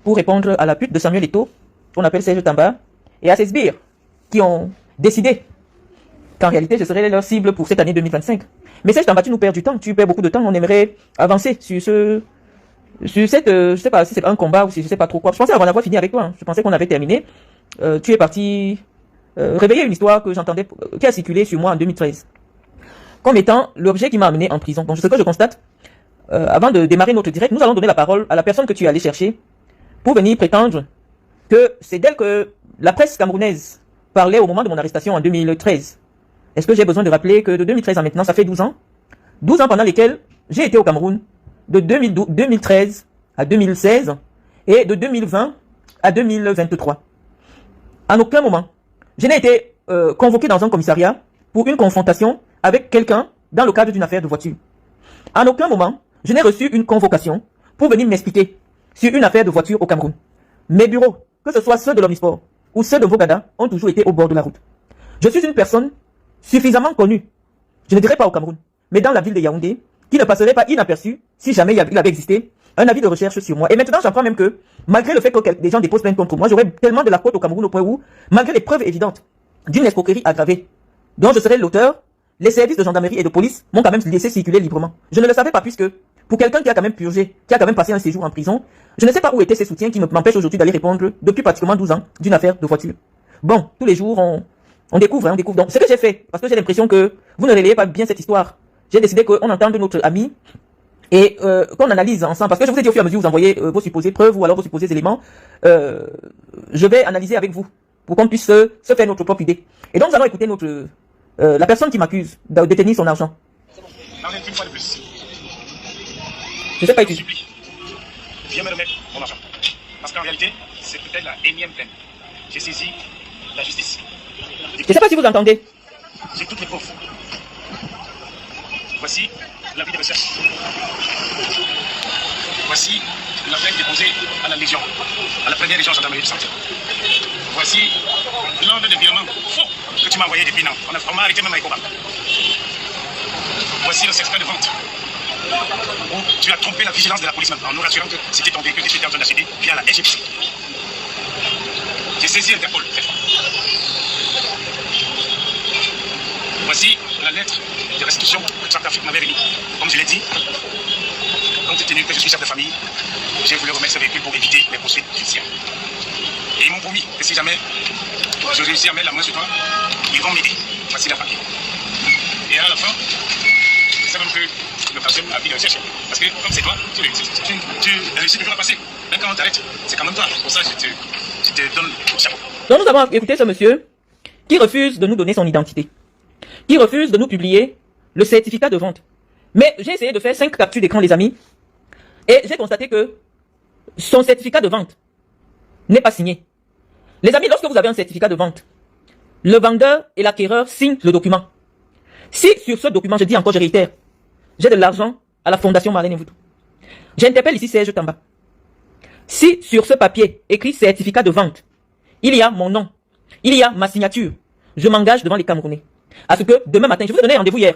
pour répondre à la pute de Samuel Eto'o, qu'on appelle Serge Tamba, et à ses sbires, qui ont décidé qu'en réalité, je serais leur cible pour cette année 2025. Mais Serge Tamba, tu nous perds du temps, tu perds beaucoup de temps, on aimerait avancer sur cette, je sais pas si c'est un combat ou si je sais pas trop quoi. Je pensais avoir fini avec toi, hein. Je pensais qu'on avait terminé. Tu es parti réveiller une histoire que j'entendais, qui a circulé sur moi en 2013. Comme étant l'objet qui m'a amené en prison. Donc, ce que je constate, avant de démarrer notre direct, nous allons donner la parole à la personne que tu es allé chercher pour venir prétendre que c'est d'elle que la presse camerounaise parlait au moment de mon arrestation en 2013. Est-ce que j'ai besoin de rappeler que de 2013 à maintenant, ça fait 12 ans 12 ans pendant lesquels j'ai été au Cameroun, de 2013 à 2016 et de 2020 à 2023. En aucun moment, je n'ai été convoqué dans un commissariat pour une confrontation avec quelqu'un dans le cadre d'une affaire de voiture. En aucun moment, je n'ai reçu une convocation pour venir m'expliquer sur une affaire de voiture au Cameroun. Mes bureaux, que ce soit ceux de l'Omnisport ou ceux de Vogada, ont toujours été au bord de la route. Je suis une personne suffisamment connue, je ne dirais pas au Cameroun, mais dans la ville de Yaoundé, qui ne passerait pas inaperçu si jamais il avait existé un avis de recherche sur moi. Et maintenant, j'apprends même que, malgré le fait que des gens déposent plainte contre moi, j'aurais tellement de la faute au Cameroun au point où, malgré les preuves évidentes d'une escroquerie aggravée, dont je serais l'auteur, les services de gendarmerie et de police m'ont quand même laissé circuler librement. Je ne le savais pas puisque, pour quelqu'un qui a quand même purgé, qui a quand même passé un séjour en prison, je ne sais pas où étaient ces soutiens qui m'empêchent aujourd'hui d'aller répondre depuis pratiquement 12 ans d'une affaire de voiture. Bon, tous les jours, on découvre, on découvre. Donc, ce que j'ai fait, parce que j'ai l'impression que vous ne relayez pas bien cette histoire, j'ai décidé qu'on entende notre ami et qu'on analyse ensemble. Parce que je vous ai dit au fur et à mesure, vous envoyez vos supposées preuves ou alors vos supposés éléments. Je vais analyser avec vous pour qu'on puisse se faire notre propre idée. Et donc, nous allons écouter la personne qui m'accuse de détenir son argent. Une fois de plus. Je sais pas Je supplie. Viens me remettre mon argent. Parce qu'en réalité, c'est peut-être la énième plainte. J'ai saisi la justice. Je sais pas si vous entendez. J'ai toutes les preuves. Voici l'avis de recherche. Voici la plainte déposée à la Légion, à la première région gendarmerie du Centre. Voici l'ordre de virement faux que tu m'as envoyé depuis Nantes. On m'a arrêté même avec Oba. Voici le certificat de vente où tu as trompé la vigilance de la police en nous rassurant que c'était ton véhicule que tu étais en train d'acheter via la SGPC. J'ai saisi Interpol. Voici la lettre de restitution que Tractafrique m'avait remis. Comme je l'ai dit, compte tenu que je suis chef de famille, j'ai voulu remettre ce véhicule pour éviter les poursuites judiciaires. Et ils m'ont promis que si jamais je réussis à mettre la main sur toi, ils vont m'aider. Voici la papier. Et à la fin, c'est même que le troisième avis de recherche. Parce que comme c'est toi, tu réussis toujours à passer. Même quand on t'arrête, c'est quand même toi. Pour ça, je te donne le chapeau. Donc nous avons écouté ce monsieur qui refuse de nous donner son identité, qui refuse de nous publier le certificat de vente. Mais j'ai essayé de faire 5 captures d'écran, les amis, et j'ai constaté que son certificat de vente n'est pas signé. Les amis, lorsque vous avez un certificat de vente, le vendeur et l'acquéreur signent le document. Si sur ce document, je dis encore, je réitère, j'ai de l'argent à la Fondation Marlène Mvutu, j'interpelle ici Serge Tamba. Si sur ce papier écrit certificat de vente, il y a mon nom, il y a ma signature, je m'engage devant les Camerounais à ce que demain matin, je vous ai donné rendez-vous hier,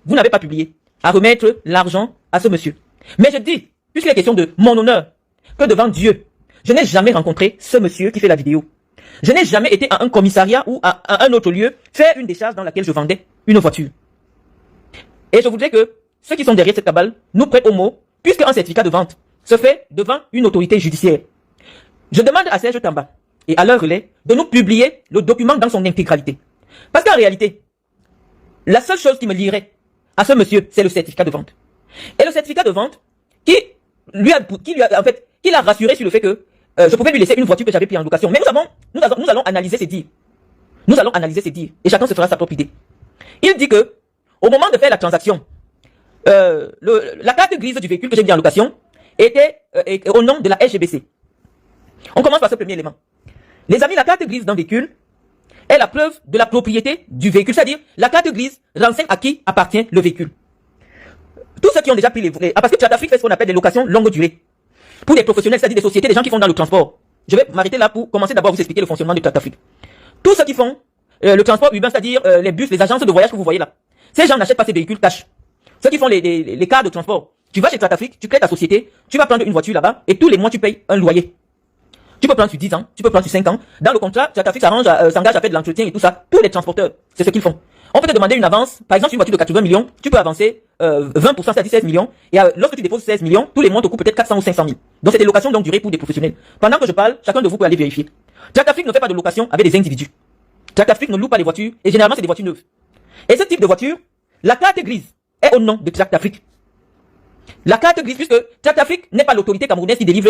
vous n'avez pas publié, à remettre l'argent à ce monsieur. Mais je dis, puisqu'il est question de mon honneur, que devant Dieu, je n'ai jamais rencontré ce monsieur qui fait la vidéo. Je n'ai jamais été à un commissariat ou à un autre lieu faire une décharge dans laquelle je vendais une voiture. Et je voudrais que ceux qui sont derrière cette cabale nous prêtent au mot, puisque un certificat de vente se fait devant une autorité judiciaire. Je demande à Serge Tamba et à leur relais de nous publier le document dans son intégralité. Parce qu'en réalité, la seule chose qui me lierait à ce monsieur, c'est le certificat de vente. Et le certificat de vente qui l'a rassuré sur le fait que je pouvais lui laisser une voiture que j'avais prise en location. Mais nous allons analyser ces dires. Nous allons analyser ces dires. Et chacun se fera sa propre idée. Il dit que, au moment de faire la transaction, la carte grise du véhicule que j'ai mis en location était au nom de la SGBC. On commence par ce premier élément. Les amis, la carte grise d'un véhicule est la preuve de la propriété du véhicule. C'est-à-dire, la carte grise renseigne à qui appartient le véhicule. Tous ceux qui ont déjà pris parce que Tractafrique fait ce qu'on appelle des locations longue durée. Pour des professionnels, c'est-à-dire des sociétés, des gens qui font dans le transport. Je vais m'arrêter là pour commencer d'abord à vous expliquer le fonctionnement de Tractafrique. Tous ceux qui font le transport urbain, c'est-à-dire les bus, les agences de voyage que vous voyez là. Ces gens n'achètent pas ces véhicules cash. Ceux qui font les cars de transport. Tu vas chez Tractafrique, tu crées ta société, tu vas prendre une voiture là-bas et tous les mois tu payes un loyer. Tu peux prendre sur 10 ans, tu peux prendre sur 5 ans. Dans le contrat, Tractafric s'engage à faire de l'entretien et tout ça. Tous les transporteurs, c'est ce qu'ils font. On peut te demander une avance, par exemple, sur une voiture de 80 millions, tu peux avancer 20%, c'est-à-dire 16 millions. Et lorsque tu déposes 16 millions, tous les mois te coûtent peut-être 400 ou 500 000. Donc c'est des locations longue durée pour des professionnels. Pendant que je parle, chacun de vous peut aller vérifier. Tractafric ne fait pas de location avec des individus. Tractafric ne loue pas les voitures, et généralement c'est des voitures neuves. Et ce type de voiture, la carte grise est au nom de Tractafric. La carte grise, puisque Tractafric n'est pas l'autorité camerounaise qui délivre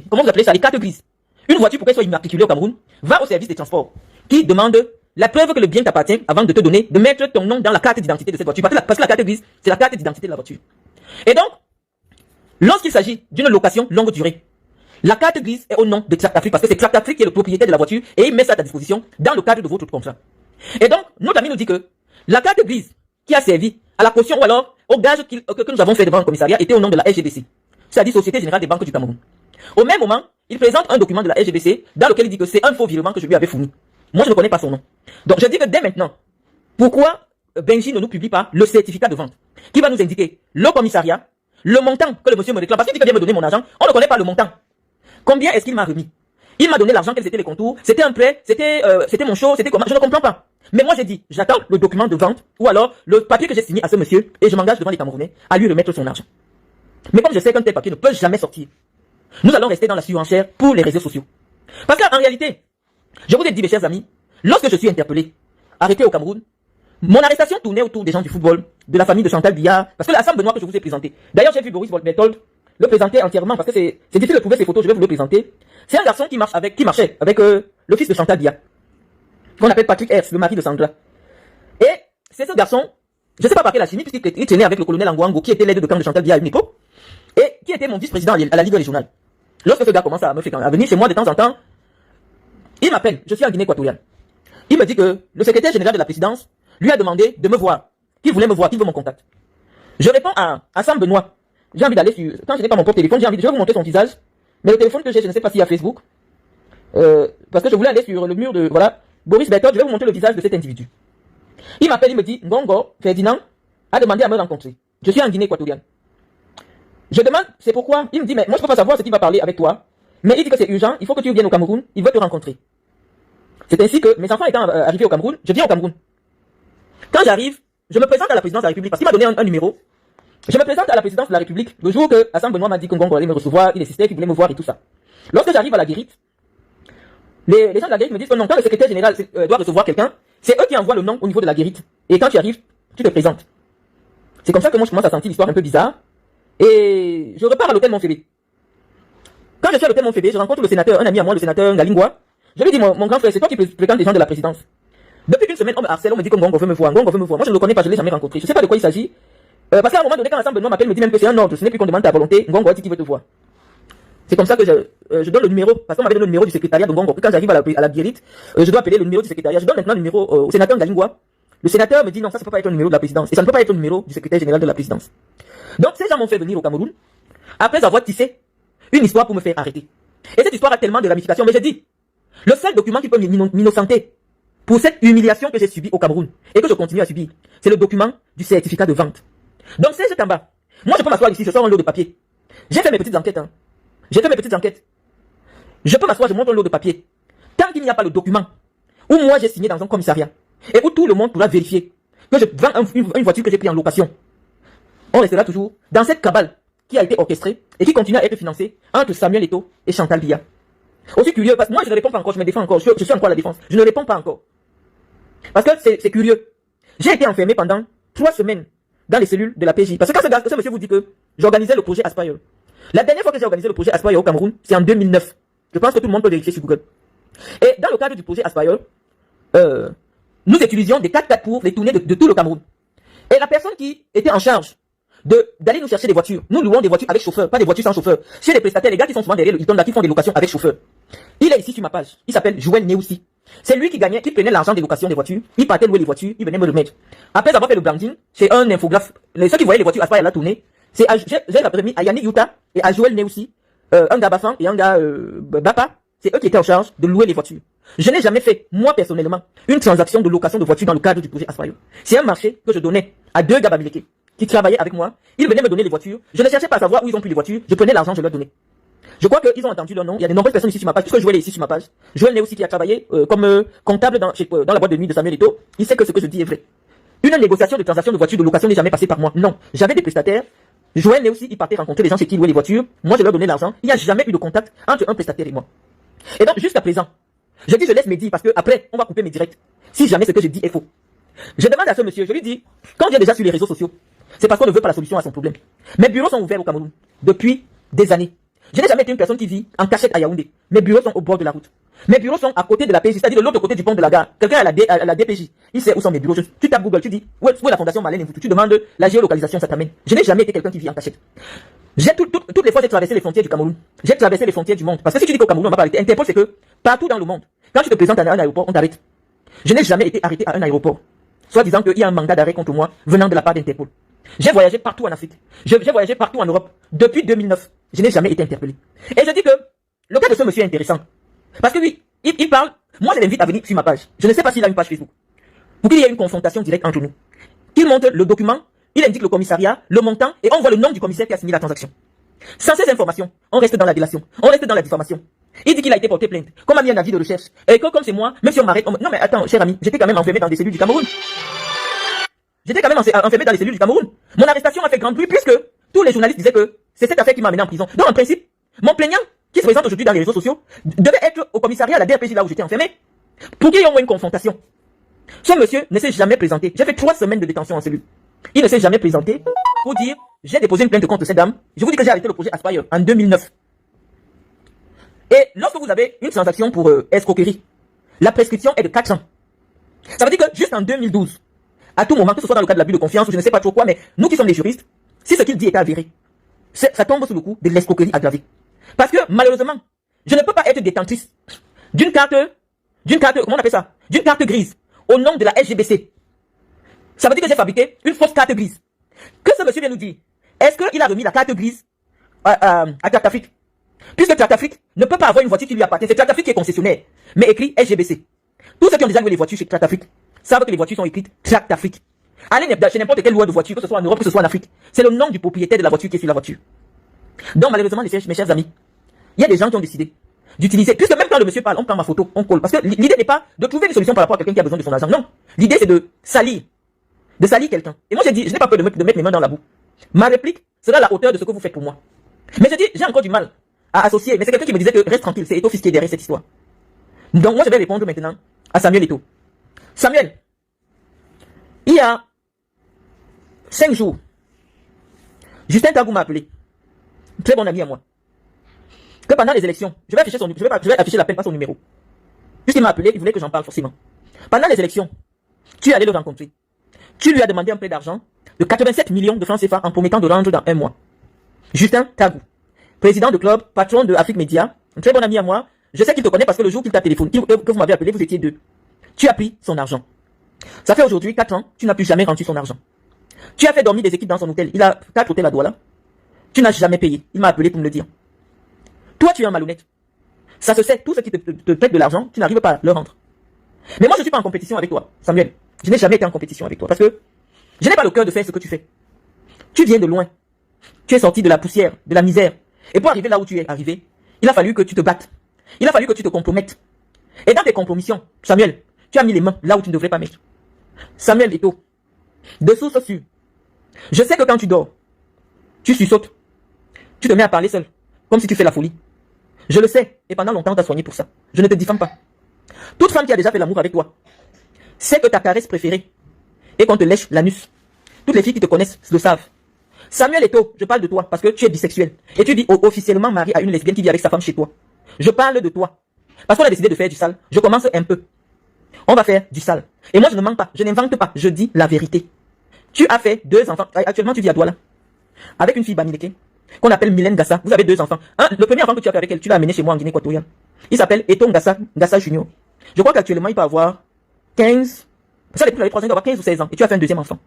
comment vous appelez ça, les cartes grises. Une voiture, pour qu'elle soit immatriculée au Cameroun, va au service des transports, qui demande la preuve que le bien t'appartient avant de te donner, de mettre ton nom dans la carte d'identité de cette voiture. Parce que la carte grise, c'est la carte d'identité de la voiture. Et donc, lorsqu'il s'agit d'une location longue durée, la carte grise est au nom de Tractafric, parce que c'est Tractafric qui est le propriétaire de la voiture, et il met ça à ta disposition dans le cadre de votre contrat. Et donc, notre ami nous dit que la carte grise qui a servi à la caution ou alors au gage que nous avons fait devant le commissariat était au nom de la SGBC, c'est-à-dire Société Générale des Banques du Cameroun. Au même moment, il présente un document de la SGBC dans lequel il dit que c'est un faux virement que je lui avais fourni. Moi, je ne connais pas son nom. Donc, je dis que dès maintenant, pourquoi Benji ne nous publie pas le certificat de vente qui va nous indiquer le commissariat, le montant que le monsieur me réclame, parce qu'il dit qu'il vient me donner mon argent, on ne connaît pas le montant. Combien est-ce qu'il m'a remis? Il m'a donné l'argent, quels étaient les contours, c'était un prêt, c'était mon show, c'était comment, je ne comprends pas. Mais moi j'ai dit, j'attends le document de vente, ou alors le papier que j'ai signé à ce monsieur, et je m'engage devant les Camerounais à lui remettre son argent. Mais comme je sais qu'un tel papier ne peut jamais sortir, nous allons rester dans la surenchère pour les réseaux sociaux. Parce qu'en réalité, je vous ai dit mes chers amis, lorsque je suis interpellé, arrêté au Cameroun, mon arrestation tournait autour des gens du football, de la famille de Chantal Biya, parce que l'Assemblée Benoît que je vous ai présenté. D'ailleurs j'ai vu Boris Berthold le présenter entièrement, parce que c'est difficile de trouver ses photos, je vais vous le présenter. C'est un garçon qui marchait avec le fils de Chantal Biya, qu'on appelle Patrick Hers, le mari de Sandra. Et c'est ce garçon, je ne sais pas par quelle alchimie, puisqu'il traînait avec le colonel Angouango, qui était l'aide de camp de Chantal Biya à une époque, et qui était mon vice-président à la Ligue régionale. Lorsque ce gars commence à venir chez moi de temps en temps, il m'appelle, je suis en Guinée équatoriale. Il me dit que le secrétaire général de la présidence lui a demandé de me voir, qu'il voulait me voir, qu'il veut mon contact. Je réponds à Sam Benoît, j'ai envie d'aller sur, quand je n'ai pas mon propre téléphone, je vais vous montrer son visage, mais le téléphone que j'ai, je ne sais pas s'il y a Facebook, parce que je voulais aller sur le mur de, voilà, Boris Berthold, je vais vous montrer le visage de cet individu. Il m'appelle, il me dit, Ngongo, Ferdinand, a demandé à me rencontrer. Je suis en Guinée équatoriale. Je demande, c'est pourquoi. Il me dit, mais moi je peux pas savoir ce qu'il va parler avec toi. Mais il dit que c'est urgent, il faut que tu viennes au Cameroun, il veut te rencontrer. C'est ainsi que mes enfants étant arrivés au Cameroun, je viens au Cameroun. Quand j'arrive, je me présente à la présidence de la République, parce qu'il m'a donné un numéro. Je me présente à la présidence de la République le jour que Hassan Benoît m'a dit que Ngongo allait me recevoir, il insistait qu'il voulait me voir et tout ça. Lorsque j'arrive à la guérite, les gens de la guérite me disent que non, quand le secrétaire général doit recevoir quelqu'un, c'est eux qui envoient le nom au niveau de la guérite. Et quand tu arrives, tu te présentes. C'est comme ça que moi je commence à sentir l'histoire un peu bizarre. Et je repars à l'hôtel Montfébé. Quand je suis à l'hôtel Montfébé, je rencontre le sénateur, un ami à moi, le sénateur Ngalingwa. Je lui dis, mon grand frère, c'est toi qui fréquentes les gens de la présidence. Depuis une semaine, on me harcèle, on me dit que Ngongo veut me voir, Ngongo veut me voir. Moi je ne le connais pas, je ne l'ai jamais rencontré. Je ne sais pas de quoi il s'agit. Parce qu'à un moment donné, quand Hassan Benoît m'appelle, me dit même que c'est un ordre, ce n'est plus qu'on demande ta volonté, Ngongo dit qu'il veut te voir. C'est comme ça que je donne le numéro, parce qu'on m'avait donné le numéro du secrétariat de Ngongo. Quand j'arrive à la guérite, je dois appeler le numéro du secrétariat. Je donne maintenant le numéro au sénateur Ngalingwa. Le sénateur me dit non, ça ne peut pas être un numéro de la présidence. Et ça ne peut pas être un numéro du secrétaire général de la présidence. Donc ces gens m'ont fait venir au Cameroun, après avoir tissé une histoire pour me faire arrêter. Et cette histoire a tellement de ramifications, mais j'ai dit, le seul document qui peut m'innocenter pour cette humiliation que j'ai subie au Cameroun, et que je continue à subir, c'est le document du certificat de vente. Donc c'est juste en bas. Moi je peux m'asseoir ici, je sors un lot de papier. J'ai fait mes petites enquêtes. J'ai fait mes petites enquêtes. Je peux m'asseoir, je montre un lot de papier. Tant qu'il n'y a pas le document où moi j'ai signé dans un commissariat et où tout le monde pourra vérifier que je vends une voiture que j'ai prise en location, on restera toujours dans cette cabale qui a été orchestrée et qui continue à être financée entre Samuel Eto'o et Chantal Biya. Aussi curieux, parce que moi je ne réponds pas encore, je me défends encore, je suis encore à la défense. Je ne réponds pas encore. Parce que c'est curieux. J'ai été enfermé pendant 3 semaines dans les cellules de la PJ. Parce que quand ce monsieur vous dit que j'organisais le projet Aspire. La dernière fois que j'ai organisé le projet Aspire au Cameroun, c'est en 2009. Je pense que tout le monde peut vérifier sur Google. Et dans le cadre du projet Aspire, nous utilisions des 4x4 pour les tournées de tout le Cameroun. Et la personne qui était en charge d'aller nous chercher des voitures, nous louons des voitures avec chauffeur, pas des voitures sans chauffeur. Chez les prestataires, les gars qui sont souvent derrière le Hilton là, qui font des locations avec chauffeur. Il est ici sur ma page. Il s'appelle Joël Neoussi. C'est lui qui gagnait, qui prenait l'argent des locations des voitures. Il partait louer les voitures, il venait me le mettre. Après avoir fait le branding, c'est un infographe. Ceux qui voyaient les voitures Aspire à la tournée, j'ai permis à Yannick Yuta et à Joël Neoussi, un gars Bafan et un gars Bapa. C'est eux qui étaient en charge de louer les voitures. Je n'ai jamais fait, moi personnellement, une transaction de location de voitures dans le cadre du projet Aspire. C'est un marché que je donnais à 2 gars bamileke qui travaillaient avec moi. Ils venaient me donner les voitures. Je ne cherchais pas à savoir où ils ont pris les voitures. Je prenais l'argent, je leur donnais. Je crois qu'ils ont entendu leur nom. Il y a de nombreuses personnes ici sur ma page, puisque Joël est ici sur ma page. Joël est aussi qui a travaillé comme comptable dans la boîte de nuit de Samuel Eto'o. Il sait que ce que je dis est vrai. Une négociation de transaction de voiture de location n'est jamais passée par moi. Non. J'avais des prestataires. Joël est aussi, il partait rencontrer les gens chez qui il louait les voitures. Moi, je leur donnais l'argent. Il n'y a jamais eu de contact entre un prestataire et moi. Et donc, jusqu'à présent, je dis je laisse mes dires parce que après, on va couper mes directs. Si jamais ce que je dis est faux. Je demande à ce monsieur, je lui dis, quand on vient déjà sur les réseaux sociaux, c'est parce qu'on ne veut pas la solution à son problème. Mes bureaux sont ouverts au Cameroun depuis des années. Je n'ai jamais été une personne qui vit en cachette à Yaoundé. Mes bureaux sont au bord de la route. Mes bureaux sont à côté de la PJ, c'est-à-dire de l'autre côté du pont de la gare. Quelqu'un à la DPJ, il sait où sont mes bureaux. Tu tapes Google, tu dis, où est la fondation Marlène Mvutu, tu demandes la géolocalisation, ça t'amène. Je n'ai jamais été quelqu'un qui vit en cachette. Toutes les fois, j'ai traversé les frontières du Cameroun. J'ai traversé les frontières du monde. Parce que si tu dis qu'au Cameroun, on va pas arrêter. Interpol, c'est que partout dans le monde, quand tu te présentes à un aéroport, on t'arrête. Je n'ai jamais été arrêté à un aéroport. Soit disant qu'il y a un mandat d'arrêt contre moi venant de la part d'Interpol. J'ai voyagé partout en Afrique. J'ai voyagé partout en Europe. Depuis 2009, je n'ai jamais été interpellé. Et je dis que le cas de ce monsieur est intéressant. Parce que lui, il parle. Moi, je l'invite à venir sur ma page. Je ne sais pas s'il a une page Facebook. Pour qu'il y ait une confrontation directe entre nous. Qu'il montre le document, il indique le commissariat, le montant, et on voit le nom du commissaire qui a signé la transaction. Sans ces informations, on reste dans la délation. On reste dans la diffamation. Il dit qu'il a été porté plainte. Qu'on m'a mis un avis de recherche. Et que comme c'est moi, même si on m'arrête, non mais attends, cher ami, j'étais quand même enfermé dans des cellules du Cameroun. J'étais quand même enfermé dans les cellules du Cameroun. Mon arrestation a fait grand bruit puisque tous les journalistes disaient que c'est cette affaire qui m'a amené en prison. Donc en principe, mon plaignant, qui se présente aujourd'hui dans les réseaux sociaux, devait être au commissariat à la DRPJ là où j'étais enfermé, pour qu'il y ait au moins une confrontation. Ce monsieur ne s'est jamais présenté. J'ai fait 3 semaines de détention en cellule. Il ne s'est jamais présenté pour dire, j'ai déposé une plainte contre cette dame. Je vous dis que j'ai arrêté le projet Aspire en 2009. Et lorsque vous avez une transaction pour escroquerie, la prescription est de 4 ans. Ça veut dire que juste en 2012, à tout moment, que ce soit dans le cadre de l'abus de confiance ou je ne sais pas trop quoi, mais nous qui sommes des juristes, si ce qu'il dit est avéré, ça tombe sous le coup de l'escroquerie aggravée. Parce que malheureusement, je ne peux pas être détentrice d'une carte, comment on appelle ça? D'une carte grise au nom de la SGBC. Ça veut dire que j'ai fabriqué une fausse carte grise. Que ce monsieur vient nous dire, est-ce qu'il a remis la carte grise à Tractafrique? Puisque Tractafrique ne peut pas avoir une voiture qui lui appartient. C'est Tractafrique qui est concessionnaire, mais écrit SGBC. Tous ceux qui ont déjà loué les voitures chez Tractafrique savent que les voitures sont écrites Tractafrique. Allez chez n'importe quelle loi de voiture, que ce soit en Europe, que ce soit en Afrique, c'est le nom du propriétaire de la voiture qui est sur la voiture. Donc malheureusement, mes chers amis, il y a des gens qui ont décidé d'utiliser, puisque même quand le monsieur parle, on prend ma photo, on colle. Parce que l'idée n'est pas de trouver des solutions par rapport à quelqu'un qui a besoin de son argent. Non. L'idée c'est de salir quelqu'un. Et moi j'ai dit, je n'ai pas peur de mettre mes mains dans la boue. Ma réplique sera à la hauteur de ce que vous faites pour moi. Mais je dis, j'ai encore du mal à associer. Mais c'est quelqu'un qui me disait que reste tranquille, c'est Eto'o fils qui est derrière cette histoire. Donc moi je vais répondre maintenant à Samuel Eto'o. Samuel, il y a 5 jours, Justin Tagou m'a appelé, très bon ami à moi, que pendant les élections, je vais afficher l'appel, pas son numéro. Puisqu'il m'a appelé, il voulait que j'en parle forcément. Pendant les élections, tu es allé le rencontrer. Tu lui as demandé un prêt d'argent de 87 millions de francs CFA en promettant de rendre dans 1 mois. Justin Tagou, président de club, patron de Afrique Média, un très bon ami à moi. Je sais qu'il te connaît parce que le jour qu'il t'a téléphoné, que vous m'avez appelé, vous étiez 2. Tu as pris son argent. Ça fait aujourd'hui 4 ans, tu n'as plus jamais rendu son argent. Tu as fait dormir des équipes dans son hôtel. Il a 4 hôtels à Douala. Tu n'as jamais payé. Il m'a appelé pour me le dire. Toi, tu es un malhonnête. Ça se sait, tout ce qui te prête de l'argent, tu n'arrives pas à le rendre. Mais moi, je ne suis pas en compétition avec toi, Samuel. Je n'ai jamais été en compétition avec toi parce que je n'ai pas le cœur de faire ce que tu fais. Tu viens de loin. Tu es sorti de la poussière, de la misère. Et pour arriver là où tu es arrivé, il a fallu que tu te battes. Il a fallu que tu te compromettes. Et dans tes compromissions, Samuel, tu as mis les mains là où tu ne devrais pas mettre. Samuel Eto'o, de source sûre, je sais que quand tu dors, tu sursautes. Tu te mets à parler seul, comme si tu fais la folie. Je le sais, et pendant longtemps, on t'a soigné pour ça. Je ne te diffame pas. Toute femme qui a déjà fait l'amour avec toi, sait que ta caresse préférée est qu'on te lèche l'anus. Toutes les filles qui te connaissent le savent. Samuel Eto'o, je parle de toi parce que tu es bisexuel. Et tu vis officiellement marié à une lesbienne qui vit avec sa femme chez toi. Je parle de toi. Parce qu'on a décidé de faire du sale. Je commence un peu. On va faire du sale. Et moi, je ne mens pas. Je n'invente pas. Je dis la vérité. Tu as fait 2 enfants. Actuellement, tu vis à Douala. Avec une fille Bamileke, qu'on appelle Mylène Gassa. Vous avez 2 enfants. Le premier enfant que tu as fait avec elle, tu l'as amené chez moi en Guinée équatoriale. Il s'appelle Eto'o Gassa Junior. Je crois qu'actuellement, il peut avoir 15. Ça, les 3 ans, il doit avoir 15 ou 16 ans. Et tu as fait un 2e enfant.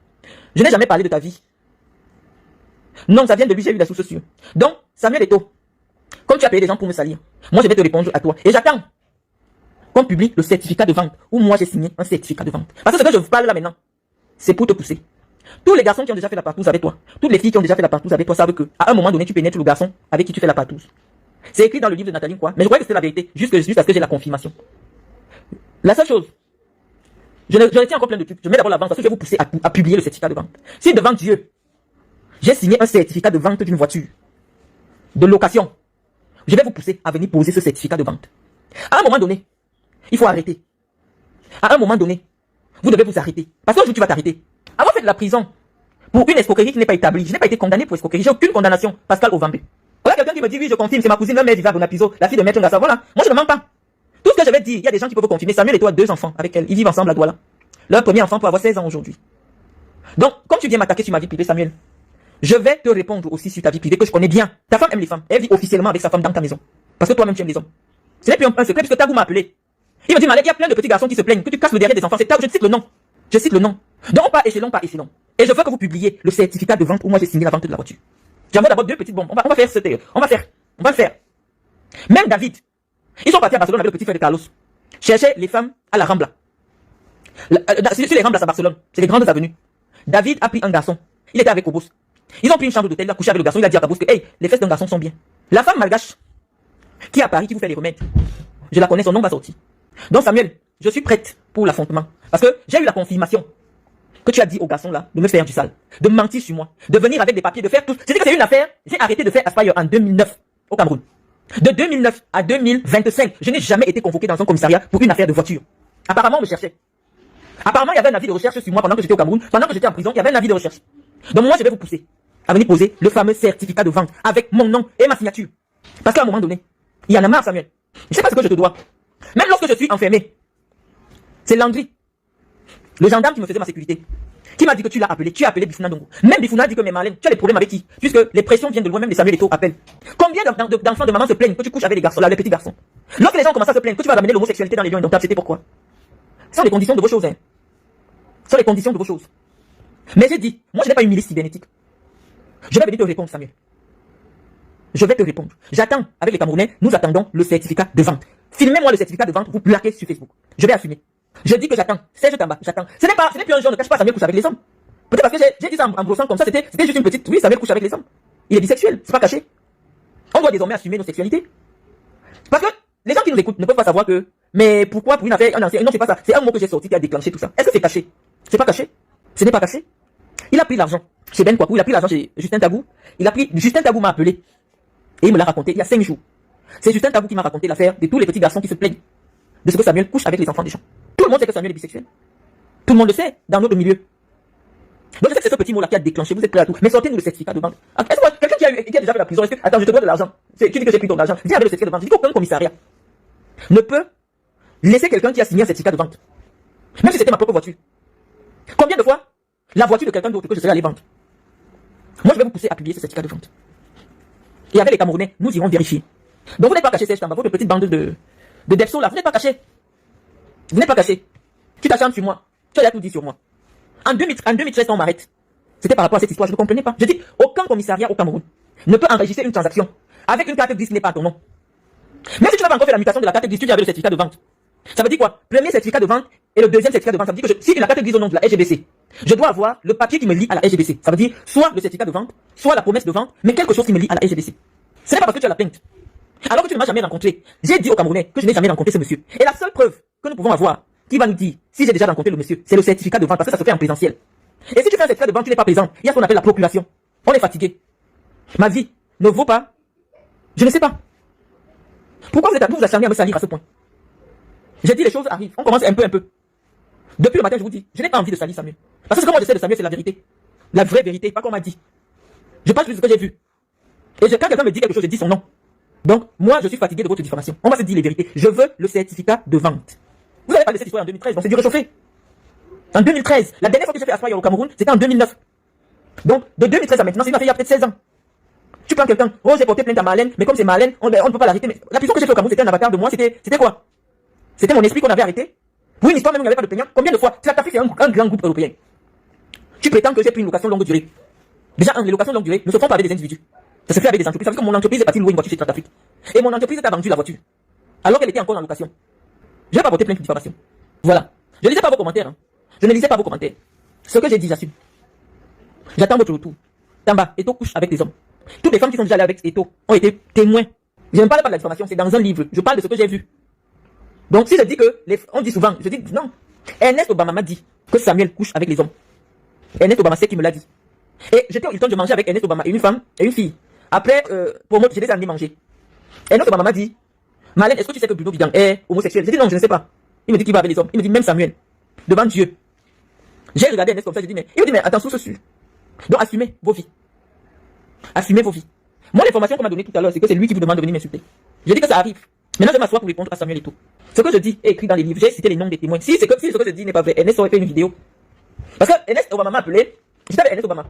Je n'ai jamais parlé de ta vie. Non, ça vient de lui, j'ai eu la source sûre. Donc, Samuel Eto'o, comme tu as payé des gens pour me salir, moi je vais te répondre à toi. Et j'attends qu'on publie le certificat de vente, où moi j'ai signé un certificat de vente. Parce que ce que je vous parle là maintenant, c'est pour te pousser. Tous les garçons qui ont déjà fait la partouze avec toi, toutes les filles qui ont déjà fait la partouze avec toi savent que, à un moment donné, tu pénètres le garçon avec qui tu fais la partouze. C'est écrit dans le livre de Nathalie, quoi. Mais je croyais que c'était la vérité, jusqu'à ce que j'ai la confirmation. La seule chose, je tiens encore plein de trucs. Je mets d'abord la vente parce que je vais vous pousser à publier le certificat de vente. Si devant Dieu, j'ai signé un certificat de vente d'une voiture, de location, je vais vous pousser à venir poser ce certificat de vente. À un moment donné, il faut arrêter. À un moment donné, vous devez vous arrêter. Parce qu'un jour, tu vas t'arrêter. Avoir fait de la prison pour une escroquerie qui n'est pas établie, je n'ai pas été condamné pour escroquerie. J'ai aucune condamnation. Pascal Ovambe. Voilà quelqu'un qui me dit, oui, je confirme, c'est ma cousine, même mère vivait à Bonapiso, la fille de Maître Ngassa. Voilà. Moi, je ne mens pas. Tout ce que je vais dire, il y a des gens qui peuvent confirmer. Samuel et toi, 2 enfants avec elle. Ils vivent ensemble à Douala. Leur premier enfant peut avoir 16 ans aujourd'hui. Donc, comme tu viens m'attaquer sur ma vie privée, Samuel, je vais te répondre aussi sur ta vie privée que je connais bien. Ta femme aime les femmes. Elle vit officiellement avec sa femme dans ta maison. Parce que toi-même, tu aimes les hommes. Ce n'est plus un secret puisque Tagou m'a appelé. Il me dit, Malek, il y a plein de petits garçons qui se plaignent que tu casses le derrière des enfants. C'est Tagou, je cite le nom. Je cite le nom. Donc, pas échelon, pas échelon. Et je veux que vous publiez le certificat de vente où moi j'ai signé la vente de la voiture. J'envoie d'abord 2 petites bombes. On va faire ce On va le faire. Même David. Ils sont partis à Barcelone avec le petit frère de Carlos. Chercher les femmes à la Rambla. Sur les Ramblas à Barcelone. C'est les grandes avenues. David a pris un garçon. Il était avec Obos. Ils ont pris une chambre d'hôtel, il a couché avec le garçon. Il a dit à Obos que, hey, les fesses d'un garçon sont bien. La femme malgache, qui est à Paris, qui vous fait les remèdes. Je la connais, son nom va sortir. Donc Samuel, je suis prête pour l'affrontement. Parce que j'ai eu la confirmation que tu as dit au garçon là de me faire du sale, de mentir sur moi, de venir avec des papiers, de faire tout. J'ai dit que c'est une affaire. J'ai arrêté de faire Aspire en 2009 au Cameroun. De 2009 à 2025, je n'ai jamais été convoqué dans un commissariat pour une affaire de voiture. Apparemment, on me cherchait. Apparemment, il y avait un avis de recherche sur moi pendant que j'étais au Cameroun. Pendant que j'étais en prison, il y avait un avis de recherche. Donc moi, je vais vous pousser à venir poser le fameux certificat de vente avec mon nom et ma signature. Parce qu'à un moment donné, il y en a marre, Samuel. Je sais pas ce que je te dois. Même lorsque je suis enfermé, c'est Landry, le gendarme qui me faisait ma sécurité, qui m'a dit que tu l'as appelé. Tu as appelé Bifouna Dongo. Même Bifouna dit que mais Marlène, tu as des problèmes avec qui? Puisque les pressions viennent de loin, même les Samuel Eto'o appellent. Combien d'enfants de maman se plaignent que tu couches avec les garçons, là, les petits garçons? Lorsque les gens commencent à se plaindre que tu vas ramener l'homosexualité dans les lions et donc c'était pourquoi? Ce sont les conditions de vos choses, hein. Ce sont les conditions de vos choses. Mais j'ai dit, moi je n'ai pas une milice cybernétique. Je vais venir te répondre, Samuel. Je vais te répondre. J'attends, avec les Camerounais, nous attendons le certificat de vente. Filmez-moi le certificat de vente, vous plaquez sur Facebook. Je vais assumer. Je dis que j'attends. Serge Tamba, j'attends. Ce n'est plus un genre, ne cache pas, Samuel couche avec les hommes. Peut-être parce que j'ai dit ça en brossant comme ça, c'était juste une petite. Oui, Samuel couche avec les hommes. Il est bisexuel, c'est pas caché. On doit désormais assumer nos sexualités. Parce que les gens qui nous écoutent ne peuvent pas savoir que. Mais pourquoi pour une affaire, non, c'est pas ça. C'est un mot que j'ai sorti qui a déclenché tout ça. Est-ce que c'est caché? C'est pas caché? Ce n'est pas caché? Il a pris l'argent chez Ben Kwaku, il a pris l'argent chez Justin Tagou. Justin Tagou m'a appelé. Et il me l'a raconté il y a 5 jours. C'est Justin Tagou qui m'a raconté l'affaire de tous les petits garçons qui se plaignent de ce que Samuel couche avec les enfants des gens. Tout le monde sait que Samuel est bisexuel. Tout le monde le sait dans notre milieu. Donc je sais que c'est ce petit mot-là qui a déclenché, vous êtes prêts à tout. Mais sortez-nous le certificat de vente. Est-ce que quelqu'un qui a déjà fait la prison, est-ce que, attends, je te dois de l'argent. Tu dis que j'ai pris ton argent. Dis avec le certificat de vente. Je dis qu'aucun commissariat ne peut laisser quelqu'un qui a signé un certificat de vente. Même si c'était ma propre voiture. Combien de fois la voiture de quelqu'un d'autre que je serais allé vendre? Moi je vais vous pousser à publier ce certificat de vente. Et avec les Camerounais, nous irons vérifier. Donc vous n'êtes pas caché, Serge Tamba, votre petite bande de Depso là, vous n'êtes pas caché. Vous n'êtes pas caché. Tu t'acharnes sur moi. Tu as tout dit sur moi. En 2013, on m'arrête. C'était par rapport à cette histoire, je ne comprenais pas. Je dis, aucun commissariat au Cameroun ne peut enregistrer une transaction avec une carte grise qui n'est pas à ton nom. Même si tu n'as pas encore fait la mutation de la carte grise, tu avais le certificat de vente. Ça veut dire quoi? Premier certificat de vente et le deuxième certificat de vente. Ça veut dire que si la carte grise au nom de la SGBC, je dois avoir le papier qui me lie à la SGBC. Ça veut dire soit le certificat de vente, soit la promesse de vente, mais quelque chose qui me lie à la SGBC. Ce n'est pas parce que tu as la plainte. Alors que tu ne m'as jamais rencontré. J'ai dit aux Camerounais que je n'ai jamais rencontré ce monsieur. Et la seule preuve que nous pouvons avoir, qui va nous dire si j'ai déjà rencontré le monsieur, c'est le certificat de vente, parce que ça se fait en présentiel. Et si tu fais un certificat de vente, tu n'es pas présent. Il y a ce qu'on appelle la procuration. On est fatigué. Ma vie ne vaut pas. Je ne sais pas. Pourquoi vous vous acharnez à me salir à ce point? J'ai dit les choses arrivent. On commence un peu. Depuis le matin, je vous dis, je n'ai pas envie de salir Samuel. Parce que ce que moi je sais de Samuel, c'est la vérité. La vraie vérité, pas qu'on m'a dit. Je parle juste de ce que j'ai vu. Et quand quelqu'un me dit quelque chose, je dis son nom. Donc, moi, je suis fatigué de votre diffamation. On va se dire les vérités. Je veux le certificat de vente. Vous avez parlé de cette histoire en 2013, donc c'est du réchauffé. En 2013, la dernière fois que j'ai fait Aspire au Cameroun, c'était en 2009. Donc, de 2013 à maintenant, c'est une affaire il y a peut-être 16 ans. Tu prends quelqu'un, oh, j'ai porté plainte à Marlène, mais comme c'est Marlène, on ne peut pas l'arrêter. Mais la prison que j'ai fait au Cameroun, c'était un avatar de moi, c'était quoi? C'était mon esprit qu'on avait arrêté. Pour une histoire même, il n'y avait pas de plaignant. Combien de fois? Ta fille, c'est un grand groupe européen. Tu prétends que j'ai pris une location longue durée. Déjà, les locations longue durée ne se font pas avec des individus. Ça se fait avec des entreprises. Ça veut dire que mon entreprise est partie louer une voiture chez Trantafrique. Et mon entreprise t'a vendu la voiture. Alors qu'elle était encore en location. Je n'ai pas porté plainte de diffamation. Voilà. Je ne lisais pas vos commentaires. Hein. Je ne lisais pas vos commentaires. Ce que j'ai dit, j'assume. J'attends votre retour. Tamba, Eto'o couche avec les hommes. Toutes les femmes qui sont déjà allées avec Eto'o ont été témoins Je ne parle pas de la diffamation, c'est dans un livre. Je parle de ce que j'ai vu. Donc si je dis que, on dit souvent, je dis non. Ernest Obama m'a dit que Samuel couche avec les hommes. Ernest Obama, c'est qui me l'a dit. Et j'étais au Hilton, je mangeais avec Ernest Obama et une femme et une fille. Après, pour moi, j'ai des amis manger. Ernest Obama m'a dit, Marlène, est-ce que tu sais que Bruno Bidang est homosexuel? J'ai dit non, je ne sais pas. Il me dit qu'il va avec les hommes. Il me dit même Samuel, devant Dieu. J'ai regardé Ernest comme ça, j'ai dit, mais il me dit, mais attention, ce sujet. Donc assumez vos vies. Assumez vos vies. Moi, l'information qu'on m'a donnée tout à l'heure, c'est que c'est lui qui vous demande de venir m'insulter. Je dis que ça arrive. Maintenant, je m'assois pour répondre à Samuel et tout. Ce que je dis est écrit dans les livres. J'ai cité les noms des témoins. Si ce que je dis n'est pas vrai, Ernest aurait fait une vidéo. Parce que Ernest Obama m'a appelé. J'étais avec Ernest Obama.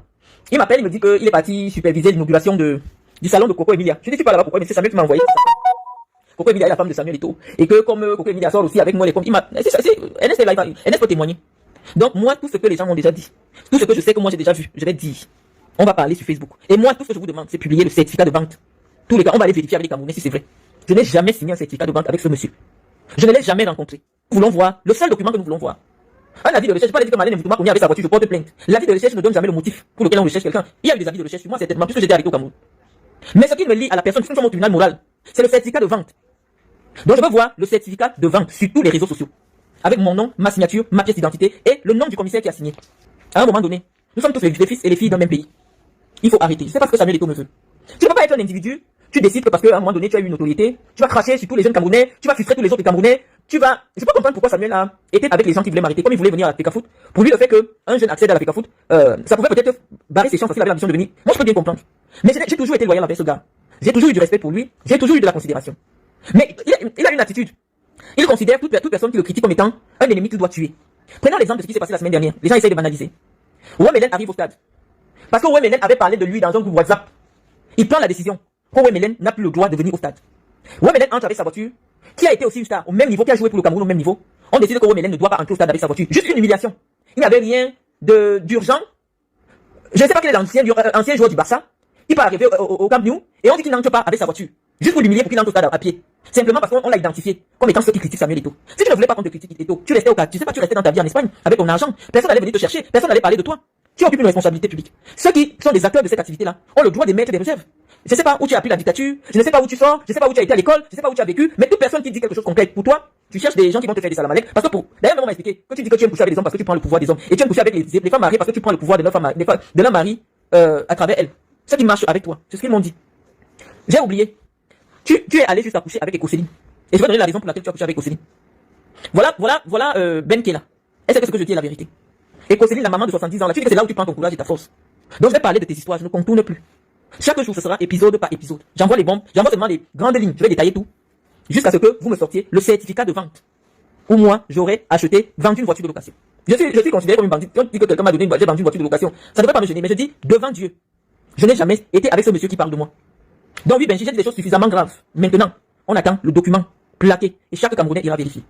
Il m'appelle, il me dit qu'il est parti superviser l'inauguration du salon de Coco Emilia. Je dis, tu parles là-bas pourquoi? Mais c'est Samuel qui m'a envoyé. Coco Emilia est la femme de Samuel et tout. Et que comme Coco Emilia sort aussi avec moi les comptes, Ernest est là, Ernest peut témoigner. Donc moi, tout ce que les gens m'ont déjà dit, tout ce que je sais que moi j'ai déjà vu, je vais dire. On va parler sur Facebook. Et moi, tout ce que je vous demande, c'est publier le certificat de vente. Tous les cas, on va aller vérifier avec les Camerounais si c'est vrai. Je n'ai jamais signé un certificat de vente avec ce monsieur. Je ne l'ai jamais rencontré. Nous voulons voir le seul document que nous voulons voir. Un avis de recherche, pas dire que Marlène Mvutuma avec sa voiture, je porte plainte. L'avis de recherche ne donne jamais le motif pour lequel on recherche quelqu'un. Il y a eu des avis de recherche sur moi, certainement, puisque j'étais arrêté au Cameroun. Mais ce qui me lie à la personne, puisque nous sommes au tribunal moral, c'est le certificat de vente. Donc je veux voir le certificat de vente sur tous les réseaux sociaux. Avec mon nom, ma signature, ma pièce d'identité et le nom du commissaire qui a signé. À un moment donné, nous sommes tous les fils et les filles d'un même pays. Il faut arrêter. C'est parce que Samuel Eto'o me veut. Tu ne peux pas être un individu, tu décides que parce qu'à un moment donné tu as eu une notoriété, tu vas cracher sur tous les jeunes Camerounais, tu vas frustrer tous les autres Camerounais, je peux comprendre pourquoi Samuel a été avec les gens qui voulaient m'arrêter, comme il voulait venir à la Fecafoot. Pour lui, le fait qu'un jeune accède à la Fecafoot, ça pouvait peut-être barrer ses chances parce qu'il avait l'ambition de venir. Moi, je peux bien comprendre. Mais j'ai toujours été loyal avec ce gars. J'ai toujours eu du respect pour lui, j'ai toujours eu de la considération. Mais il a une attitude. Il considère toute personne qui le critique comme étant un ennemi qu'il doit tuer. Prenons l'exemple de ce qui s'est passé la semaine dernière. Les gens essayent de banaliser. Ouamelen arrive au stade. Parce que Ouamelen avait parlé de lui dans un groupe WhatsApp. Il prend la décision qu'Ouamelen n'a plus le droit de venir au stade. Ouamelen entre avec sa voiture, qui a été aussi une star au même niveau, qui a joué pour le Cameroun au même niveau. On décide que Ouamelen ne doit pas entrer au stade avec sa voiture. Juste une humiliation. Il n'y avait rien d'urgent. Je ne sais pas quel est l'ancien joueur du Barça qui peut arriver au Camp Nou et on dit qu'il n'entre pas avec sa voiture. Juste pour l'humilier pour qu'il entre au stade à pied. Simplement parce qu'on l'a identifié comme étant ceux qui critiquent Samuel Eto'o. Si tu ne voulais pas qu'on te critique Eto'o, tu restais au cas. Tu sais pas, tu restais dans ta vie en Espagne avec ton argent. Personne n'allait venir te chercher. Personne n'allait parler de toi. Tu occupes une responsabilité publique. Ceux qui sont des acteurs de cette activité-là ont le droit d'émettre des réserves. Je ne sais pas où tu as appris la dictature, je ne sais pas où tu sors, je ne sais pas où tu as été à l'école, je ne sais pas où tu as vécu, mais toute personne qui dit quelque chose de concret pour toi, tu cherches des gens qui vont te faire des salamalek. Parce que d'ailleurs, on m'a expliqué que tu dis que tu aimes coucher avec les hommes parce que tu prends le pouvoir des hommes. Et tu aimes coucher avec les femmes mariées parce que tu prends le pouvoir de leur mari à travers elles. Ce qui marche avec toi, c'est ce qu'ils m'ont dit. J'ai oublié. Tu es allé juste à coucher avec Ekoseli. Et je vais donner la raison pour laquelle tu as couché avec Ekoseli. Voilà Ben Kela. Est-ce que ce que je dis est la vérité? Ekoseli, la maman de 70 ans, là, tu dis que c'est là où tu prends ton courage et ta force. Donc je vais parler de tes histoires, je ne contourne plus. Chaque jour, ce sera épisode par épisode. J'envoie les bombes, j'envoie seulement les grandes lignes. Je vais détailler tout. Jusqu'à ce que vous me sortiez le certificat de vente. Ou moi, j'aurais vendu une voiture de location. Je suis considéré comme une bandite. Quand on dit que quelqu'un m'a donné j'ai vendu une voiture de location, ça ne devrait pas me gêner. Mais je dis, devant Dieu, je n'ai jamais été avec ce monsieur qui parle de moi. Donc oui, Benji, j'ai dit des choses suffisamment graves. Maintenant, on attend le document plaqué. Et chaque Camerounais ira vérifier.